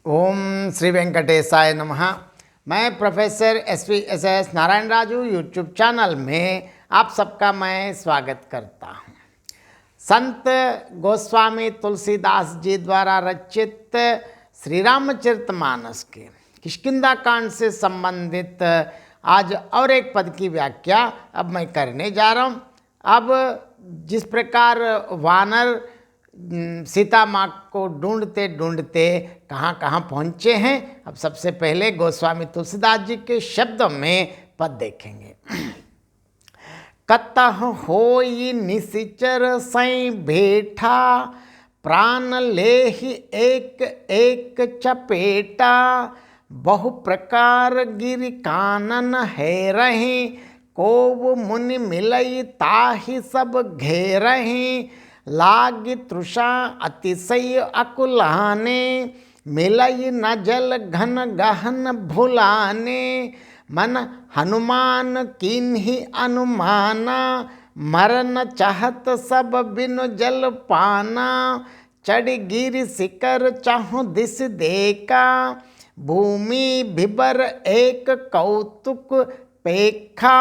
ओम श्री वेंकटेशाय नमः। मैं professor S Narayan Raju YouTube channel में आप सबका मैं स्वागत करता हूँ। संत गोस्वामी तुलसीदास जी द्वारा रचित श्री रामचरितमानस के किष्किंधा कांड से संबंधित आज और एक पद की व्याख्या अब मैं करने जा रहा हूँ। अब जिस प्रकार वानर सीता माँ को ढूंढते ढूंढते कहाँ कहाँ पहुँचे हैं, अब सबसे पहले गोस्वामी तुलसीदास जी के शब्दों में पद देखेंगे। कतह होई निसिचर सई भेठा, प्राण लेहि एक एक चपेटा, बहु प्रकार गिरि कानन है रही, कोव मुनि मिलई ताहि सब घेरही, लागी तृषा अतिशय अकुलाने, मिलई न जल घन गहन भुलाने, मन हनुमान कीन्ही अनुमाना, मरन चाहत सब बिनु जल पाना, चढ़ गिर शिकर चाहु दिस देखा, भूमि बिबर एक कौतुक पेखा,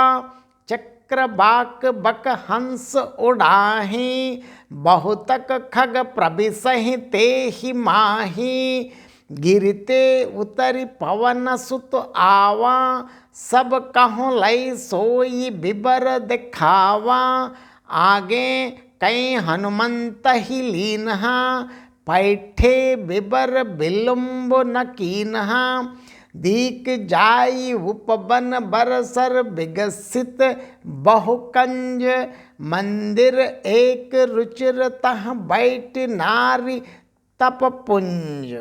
चक्रबाक बक हंस उड़ाही, बहुतक खग प्रबिसहि तेहि माही, गिरते उतरि पवन सुत आवा, सब कहूँ लई सोई बिबर दिखावा, आगे कई हनुमंत ही लीनहा, पैठे बिबर बिलुम्ब न कीनहा, दीक जाई उपवन बरसर विगसित, बहुकंज मंदिर एक रुचिर तह बैठ नारी तपपुंज।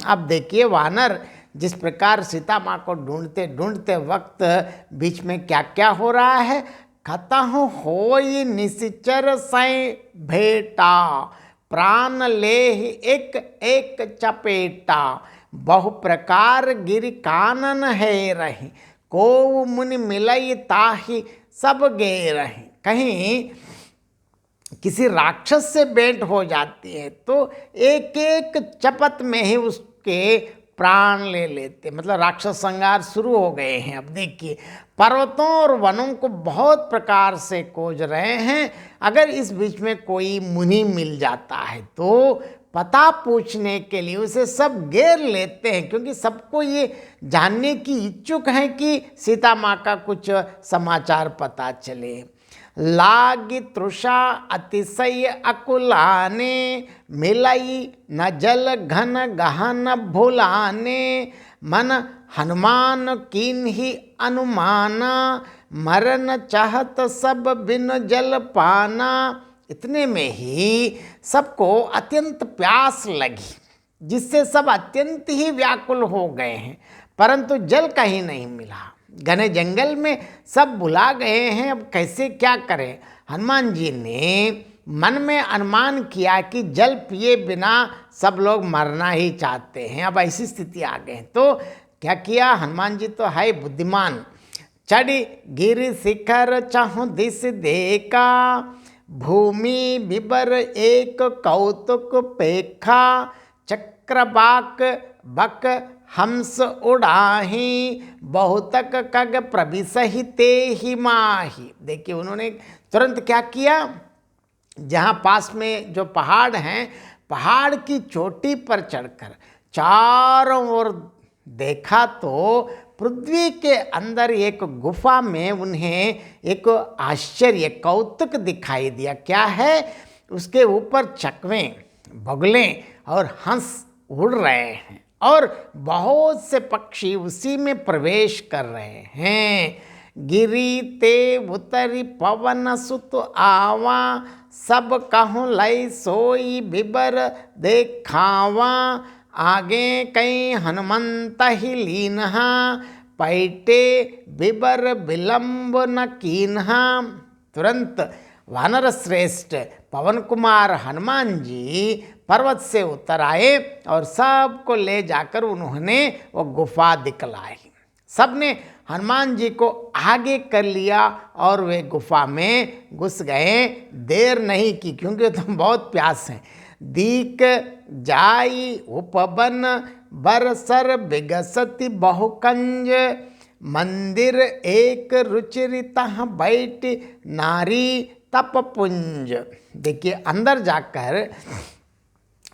अब देखिए वानर जिस प्रकार सीता माँ को ढूंढते ढूंढते वक्त बीच में क्या क्या हो रहा है। कतहु होई निसिचर सै भेटा, प्राण लेहि एक एक चपेटा, बहु प्रकार गिरि कानन है रही, को मुनि मिलई ताहि सब गे रही। कहीं किसी राक्षस से भेंट हो जाती है तो एक एक चपत में ही उसके प्राण ले लेते, मतलब राक्षस संहार शुरू हो गए हैं। अब देखिए पर्वतों और वनों को बहुत प्रकार से खोज रहे हैं, अगर इस बीच में कोई मुनि मिल जाता है तो पता पूछने के लिए उसे सब घेर लेते हैं, क्योंकि सबको ये जानने की इच्छुक है कि सीता माँ का कुछ समाचार पता चले। लागी तृषा अतिशय अकुलाने, मिलई न जल घन गहन भुलाने, मन हनुमान कीन्ही अनुमाना, मरन चाहत सब बिन जल पाना। इतने में ही सबको अत्यंत प्यास लगी, जिससे सब अत्यंत ही व्याकुल हो गए हैं, परंतु जल कहीं नहीं मिला। घने जंगल में सब बुला गए हैं, अब कैसे क्या करें। हनुमान जी ने मन में अनुमान किया कि जल पिए बिना सब लोग मरना ही चाहते हैं, अब ऐसी स्थिति आ गई। तो क्या किया, हनुमान जी तो है बुद्धिमान, चढ़ी गिर शिखर चाहु दिस देखा, भूमि बिबर एक कौतुक पेखा, चक्रबाक बक हंस उड़ाही, बहुतक कग प्रबिसहि तेहि माही। देखिए उन्होंने तुरंत क्या किया, जहाँ पास में जो पहाड़ हैं, पहाड़ की चोटी पर चढ़कर चारों ओर देखा तो पृथ्वी के अंदर एक गुफा में उन्हें एक आश्चर्य कौतुक दिखाई दिया। क्या है, उसके ऊपर चकवें बगुलें और हंस उड़ रहे हैं और बहुत से पक्षी उसी में प्रवेश कर रहे हैं। गिरी ते उतरी पवन सुत आवा, सब कहूँ लई सोई बिबर देखावा, आगे कई हनुमंत ही लीनहा, पैटे बिबर विलंब न कीन्हा। तुरंत वानर श्रेष्ठ पवन कुमार हनुमान जी पर्वत से उतर आए और सबको ले जाकर उन्होंने वो गुफा दिखलाई। सबने हनुमान जी को आगे कर लिया और वे गुफा में घुस गए। देर नहीं की, क्योंकि तुम बहुत प्यास हैं। दीक जाई उपवन बरसर विगसति बहुकंज। मंदिर एक रुचिरितः बैठ नारी तपपुंज। देखिए अंदर जाकर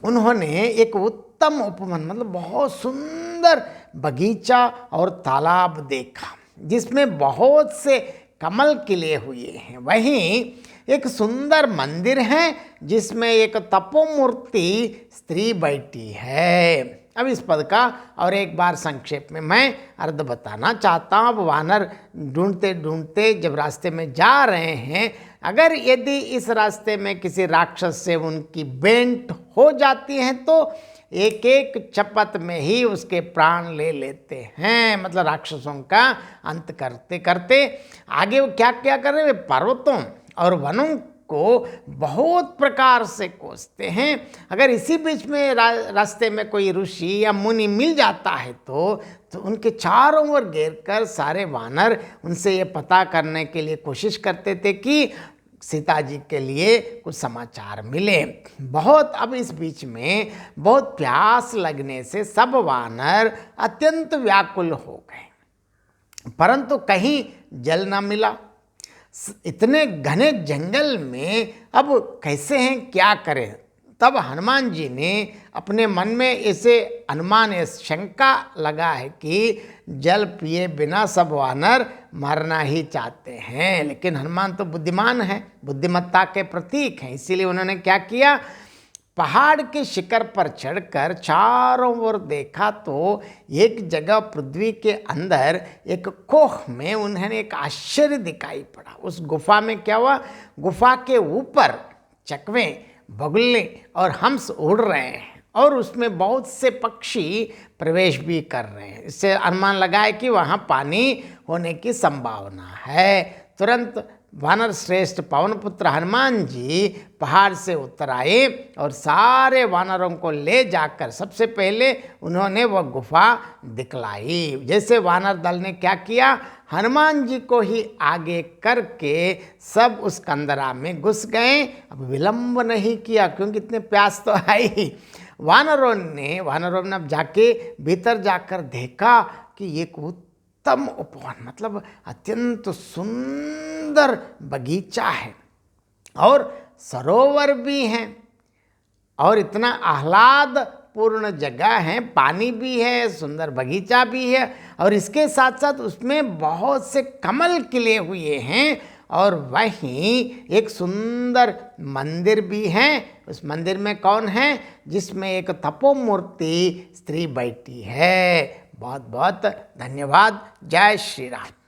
उन्होंने एक उत्तम उपवन मतलब बहुत सुंदर बगीचा और तालाब देखा जिसमें बहुत से कमल खिले हुए हैं। वहीं एक सुंदर मंदिर है जिसमें एक तपोमूर्ति स्त्री बैठी है। अब इस पद का और एक बार संक्षेप में मैं अर्थ बताना चाहता हूँ। अब वानर ढूंढते ढूंढते जब रास्ते में जा रहे हैं, अगर यदि इस रास्ते में किसी राक्षस से उनकी भेंट हो जाती है तो एक एक चपत में ही उसके प्राण ले लेते हैं। मतलब राक्षसों का अंत करते करते आगे वो क्या क्या कर रहे हैं, पर्वतों और वनों को बहुत प्रकार से कोसते हैं। अगर इसी बीच में रास्ते में कोई ऋषि या मुनि मिल जाता है तो उनके चारों ओर घेर कर सारे वानर उनसे ये पता करने के लिए कोशिश करते थे कि सीता जी के लिए कुछ समाचार मिले। बहुत अब इस बीच में बहुत प्यास लगने से सब वानर अत्यंत व्याकुल हो गए, परंतु कहीं जल न मिला। इतने घने जंगल में अब कैसे हैं, क्या करें। तब हनुमान जी ने अपने मन में ऐसे अनुमान शंका लगा है कि जल पिए बिना सब वानर मरना ही चाहते हैं। लेकिन हनुमान तो बुद्धिमान है, बुद्धिमत्ता के प्रतीक हैं, इसीलिए उन्होंने क्या किया, पहाड़ के शिखर पर चढ़कर चारों ओर देखा तो एक जगह पृथ्वी के अंदर एक कोह में उन्हें एक आश्चर्य दिखाई पड़ा। उस गुफा में क्या हुआ, गुफा के ऊपर चकवे, बगुले और हंस उड़ रहे हैं और उसमें बहुत से पक्षी प्रवेश भी कर रहे हैं। इससे अनुमान लगाए कि वहाँ पानी होने की संभावना है। तुरंत वानर श्रेष्ठ पवन पुत्र हनुमान जी पहाड़ से उतर आए और सारे वानरों को ले जाकर सबसे पहले उन्होंने वह गुफा दिखलाई। जैसे वानर दल ने क्या किया, हनुमान जी को ही आगे करके सब उस कंदरा में घुस गए। अब विलंब नहीं किया क्योंकि इतने प्यास तो आई। वानरों ने अब जाके भीतर जाकर देखा कि एक उत्तम उपवन मतलब अत्यंत सुंदर बगीचा है और सरोवर भी हैं और इतना आह्लाद पूर्ण जगह है, पानी भी है, सुंदर बगीचा भी है और इसके साथ साथ उसमें बहुत से कमल खिले हुए हैं और वहीं एक सुंदर मंदिर भी है। उस मंदिर में कौन है, जिसमें एक तपोमूर्ति स्त्री बैठी है। बहुत बहुत धन्यवाद। जय श्री राम।